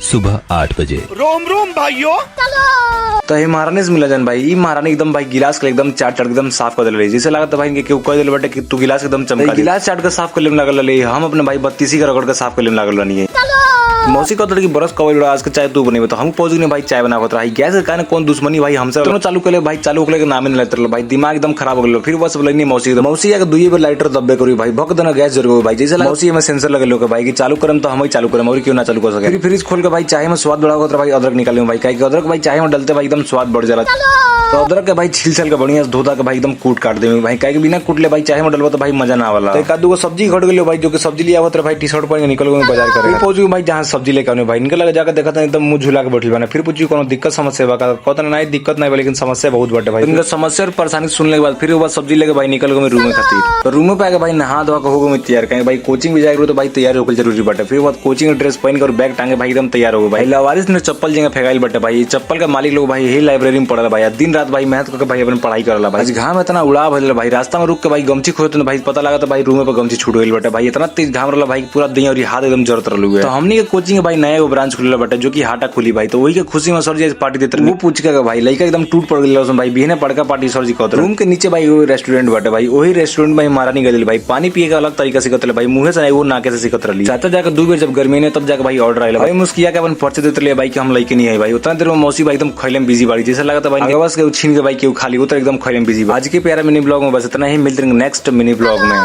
सुबह 8 बजे। रोम रोम भाइयों। तो हे महारानी से मिला जान भाई, ई महारानी एकदम भाई गिलास के एकदम चाट एकदम साफ कर दिले, जैसे लागत भाई कि केहू कह दिले बेटे कि तू गिलास एकदम चमका, गिलास चाट के साफ कर लेम लागल रही। हम अपने भाई 32 का रगड़ के साफ कर लेम लागल रहनी है। मौसी कहते रही कि बरस कवल आज के चाय तू बनेबे, तो हम पहुंच गए भाई चाय बनावत रही। गैस के कारण कौन दुश्मनी भाई हमसे दोनों चालू कर ले भाई, चालू होले के नाम नहीं लेते भाई, दिमाग एकदम खराब हो गेल। फिर बस बोले नहीं मौसी आके दुई बेर लाइटर दब्बे करी भाई, भक देना गैस जरूर भाई, जैसे मौसी में सेंसर लगे लोग भाई कि चालू करम तो हम ही चालू करम और क्यों ना चालू कर सके। फिर फ्रिज खोल के भाई चाय में स्वाद बढ़ा होता भाई, अदरक निकाले भाई, कहीं अदरक भाई चाय में डलते भाई एकदम स्वाद बढ़ जाला। तो अदरक के भाई छील छाल के बढ़िया धोता के भाई एकदम कूट काट दे भाई, कहीं बिना कूट ले भाई चाय में डलवा तो भाई मजा ना वाला। एक आदू को सब्जी घट गए भाई, जो कि सब्जी लिया भाई टी शर्ट पहन के निकल गए बाजार करे। पहुंच गए भाई जहाँ सब्जी लेकर आने भाई, निकल जाकर देखा था एकदम मुंह झुला के बैठल बना। फिर पूछी कोनो दिक्कत समस्या बा, कहता नहीं दिक्कत नहीं, लेकिन समस्या बहुत बड़े भाई। उनका समस्या और परेशानी सुनने के बाद फिर वो सब्जी लेके भाई निकल गए रूम में खातिर। तो रूम पे आके भाई नहा धोआ के हो गए तैयार, कहीं भाई कोचिंग भी जाएगा तो भाई तैयार होकर जरूरी बटे। फिर बाद कोचिंग ड्रेस पहन कर बैग टांगे भाई एकदम तैयार हो भाई। लवारिस ने चप्पल जगह फेंकाइल बटे भाई, चप्पल का मालिक लोग भाई यही लाइब्रेरी में पढ़ल भाई, दिन रात भाई मेहनत करके भाई अपनी पढ़ाई करला भाई। घाम इतना उड़ा भइल भाई, रास्ता में रुक के भाई गमछी खोते भाई, पता लगा तो भाई रूम पे गमछी छूट गई बटे भाई, इतना तेज घाम रहा भाई पूरा देह और हाथ एकदम जरत रहलू है। तो हमनी के कोचिंग भाई नया ब्रांच खुलल बटे, जो कि हाटा खुली भाई, तो वही के खुशी में सर जी पार्टी देते वो पूछ के भाई लड़का एकदम टूट पड़ गया भाई, बिहने पड़का पार्टी सर जी कहते। रूम के नीचे भाई वो रेस्टोरेंट बटे भाई, वही रेस्टोरेंट में महारानी गई भाई, पानी पिए का अलग तरीका से कहते भाई, मुंह से नहीं वो नाके से सिखत रही। चाहते जाकर 2 बेर जब गर्मी ने तब जाकर भाई ऑर्डर आया भाई, मुस्किया के अपन पर्चे देते रहे भाई कि हम लड़के नहीं है भाई। उतना देर में मौसी भाई एकदम खैले में बिजी बाड़ी, जैसे लगा था भाई बस के छीन के भाई क्यों खाली उतर एकदम खैले में बिजी। आज के प्यारा मिनी ब्लॉग में बस इतना ही, मिलते हैं नेक्स्ट मिनी ब्लॉग में।